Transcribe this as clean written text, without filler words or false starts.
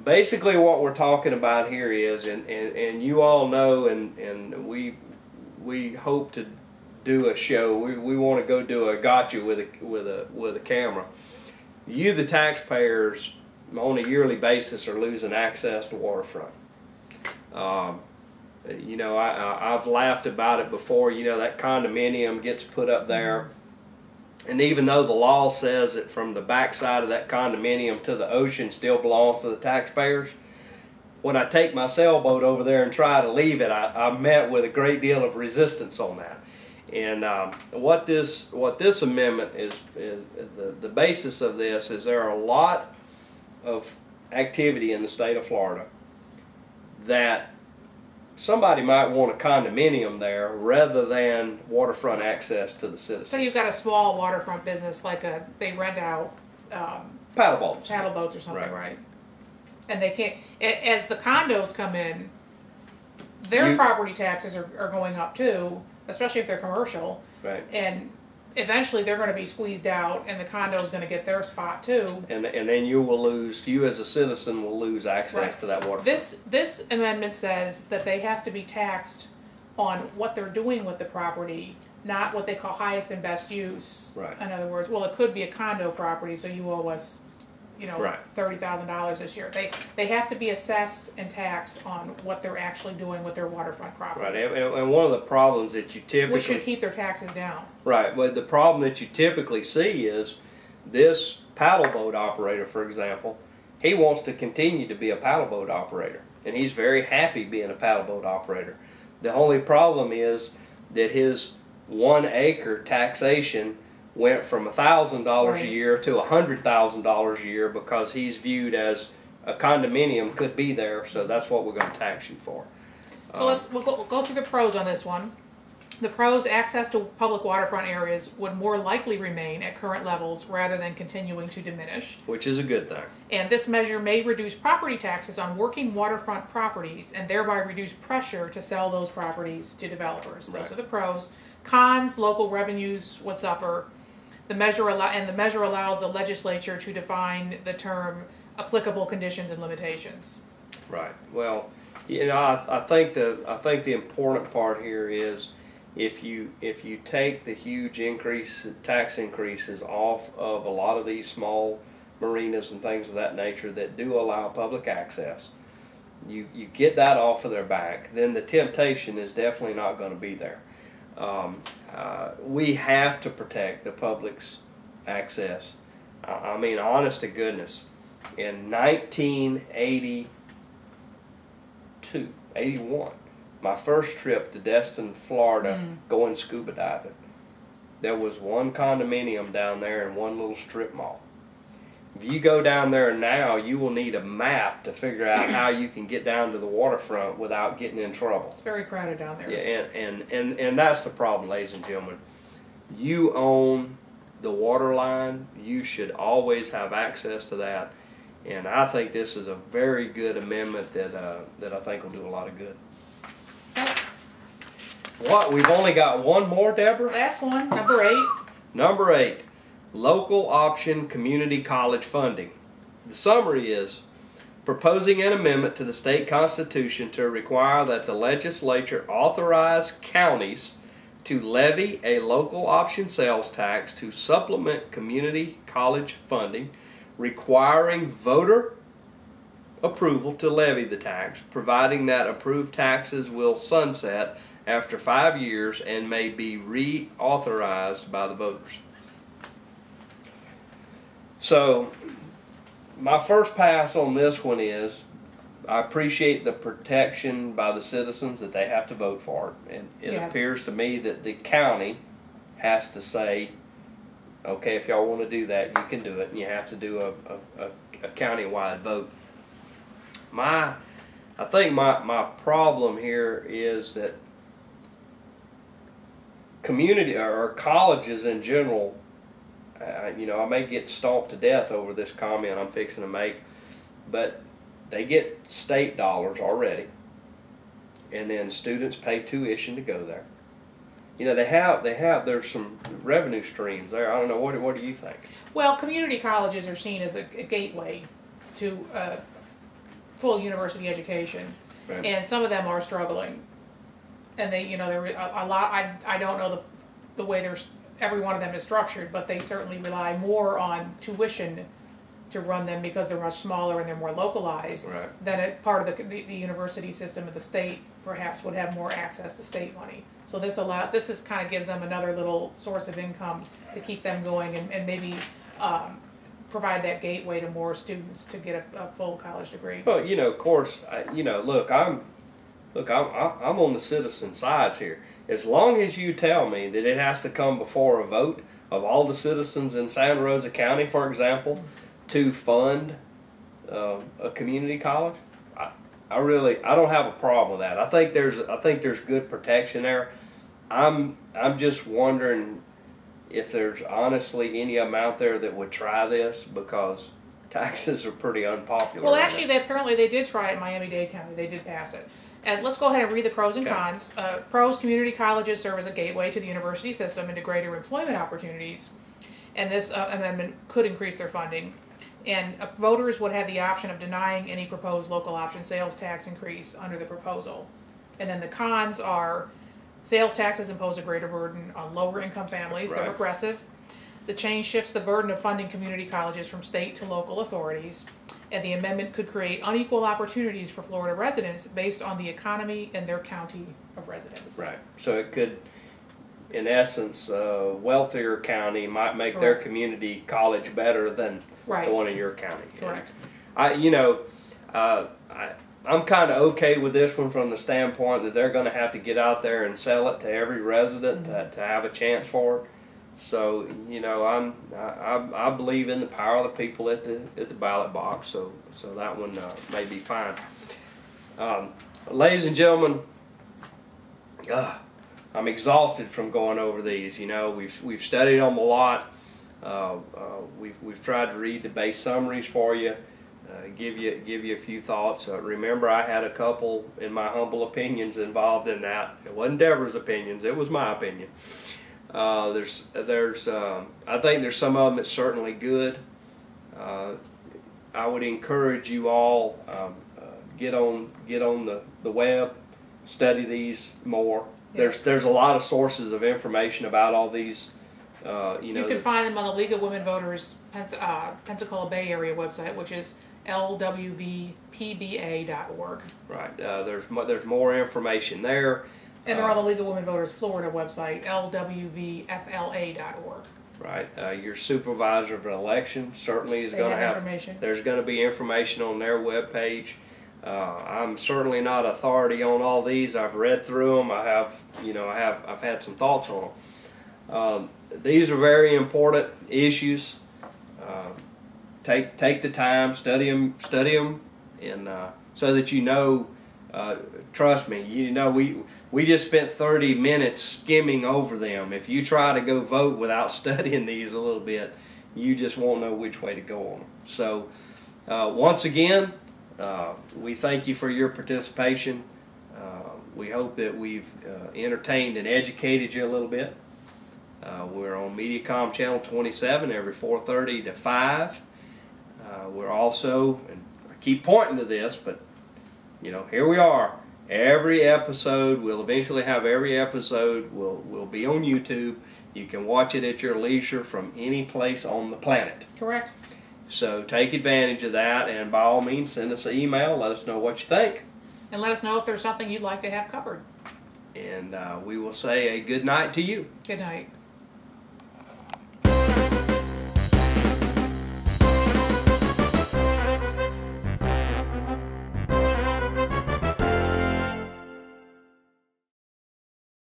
basically what we're talking about here is, and you all know, and we hope to do a show. We want to go do a gotcha with a camera. You, the taxpayers, on a yearly basis are losing access to waterfront. You know, I've laughed about it before. You know, that condominium gets put up there, and even though the law says that from the backside of that condominium to the ocean still belongs to the taxpayers, when I take my sailboat over there and try to leave it, I met with a great deal of resistance on that. And what this amendment is the basis of this is there are a lot of activity in the state of Florida that somebody might want a condominium there rather than waterfront access to the citizens. So you've got a small waterfront business, like they rent out paddle boats or something, right? And they can't, as the condos come in, their property taxes are going up too, especially if they're commercial. Right. And eventually they're going to be squeezed out, and the condo's going to get their spot too. And then you as a citizen will lose access to that waterfront. This amendment says that they have to be taxed on what they're doing with the property, not what they call highest and best use. Right. In other words, well, it could be a condo property, so you owe us, you know, $30,000 this year. They have to be assessed and taxed on what they're actually doing with their waterfront property. Right, and one of the problems that you typically... Which should keep their taxes down. Right, but the problem that you typically see is this paddle boat operator, for example, he wants to continue to be a paddle boat operator, and he's very happy being a paddle boat operator. The only problem is that his 1 acre taxation went from $1,000 a year to $100,000 a year because he's viewed as a condominium could be there, so that's what we're going to tax you for. So we'll go through the pros on this one. The pros: access to public waterfront areas would more likely remain at current levels rather than continuing to diminish. Which is a good thing. And this measure may reduce property taxes on working waterfront properties and thereby reduce pressure to sell those properties to developers. Those are the pros. Cons: local revenues would suffer. The measure allows the legislature to define the term applicable conditions and limitations. Right. Well, you know, I think the important part here is if you take the huge tax increases off of a lot of these small marinas and things of that nature that do allow public access, you get that off of their back, then the temptation is definitely not going to be there. We have to protect the public's access. I mean, honest to goodness, in 1981, my first trip to Destin, Florida, going scuba diving, there was one condominium down there and one little strip mall. If you go down there now, you will need a map to figure out how you can get down to the waterfront without getting in trouble. It's very crowded down there. Yeah, and that's the problem, ladies and gentlemen. You own the water line. You should always have access to that. And I think this is a very good amendment that I think will do a lot of good. What? We've only got one more, Deborah? Last one, number 8. Number 8. Local option community college funding. The summary is proposing an amendment to the state constitution to require that the legislature authorize counties to levy a local option sales tax to supplement community college funding, requiring voter approval to levy the tax, providing that approved taxes will sunset after 5 years and may be reauthorized by the voters. So, my first pass on this one is I appreciate the protection by the citizens that they have to vote for it. And it appears to me that the county has to say, okay, if y'all want to do that, you can do it, and you have to do a county-wide vote. I think my problem here is that community or colleges in general, you know, I may get stomped to death over this comment I'm fixing to make, but they get state dollars already, and then students pay tuition to go there. You know, there's some revenue streams there. I don't know, what do you think? Well, community colleges are seen as a gateway to full university education, Right. and some of them are struggling. And they, you know, there a lot. I don't know the way there's every one of them is structured, but they certainly rely more on tuition to run them because they're much smaller and they're more localized. Right. Than a part of the university system of the state perhaps would have more access to state money. So this is kind of gives them another little source of income to keep them going and maybe provide that gateway to more students to get a full college degree. Well, you know, of course, look, I'm on the citizen sides here. As long as you tell me that it has to come before a vote of all the citizens in Santa Rosa County, for example, to fund a community college, I don't have a problem with that. I think there's good protection there. I'm just wondering if there's honestly any of them out there that would try this, because taxes are pretty unpopular. Well, right actually, now. they did try it in Miami-Dade County. They did pass it. And let's go ahead and read the pros and cons. Pros: community colleges serve as a gateway to the university system and to greater employment opportunities. And this amendment could increase their funding. And voters would have the option of denying any proposed local option sales tax increase under the proposal. And then the cons are sales taxes impose a greater burden on lower income families. Right. They're regressive. The change shifts the burden of funding community colleges from state to local authorities. And the amendment could create unequal opportunities for Florida residents based on the economy in their county of residence. Right. So it could, in essence, wealthier county might make their community college better than the one in your county. Correct. And I'm kind of okay with this one from the standpoint that they're going to have to get out there and sell it to every resident to have a chance for it. So I believe in the power of the people at the ballot box. So that one may be fine. Ladies and gentlemen, I'm exhausted from going over these. You know, we've studied them a lot. We've tried to read the base summaries for you, give you a few thoughts. Remember, I had a couple, in my humble opinions, involved in that. It wasn't Deborah's opinions; it was my opinion. I think there's some of them that's certainly good. I would encourage you all get on the web, study these more. Yeah. There's a lot of sources of information about all these. You can find them on the League of Women Voters Pensacola Bay Area website, which is lwvpba.org. Right. There's more information there. And they're on the League of Women Voters Florida website, lwvfla.org. Right. Your supervisor of an election certainly is going to have information. There's going to be information on their webpage. I'm certainly not authority on all these. I've read through them. I've had some thoughts on them. These are very important issues. Take the time, study them, and so that you know. Trust me, we just spent 30 minutes skimming over them. If you try to go vote without studying these a little bit, you just won't know which way to go on them. So, once again, we thank you for your participation. We hope that we've entertained and educated you a little bit. We're on Mediacom Channel 27 every 4:30 to 5. We're also, and I keep pointing to this, but here we are. Every episode, we'll eventually have every episode will be on YouTube. You can watch it at your leisure from any place on the planet. Correct. So take advantage of that, and by all means, send us an email. Let us know what you think. And let us know if there's something you'd like to have covered. And we will say a good night to you. Good night.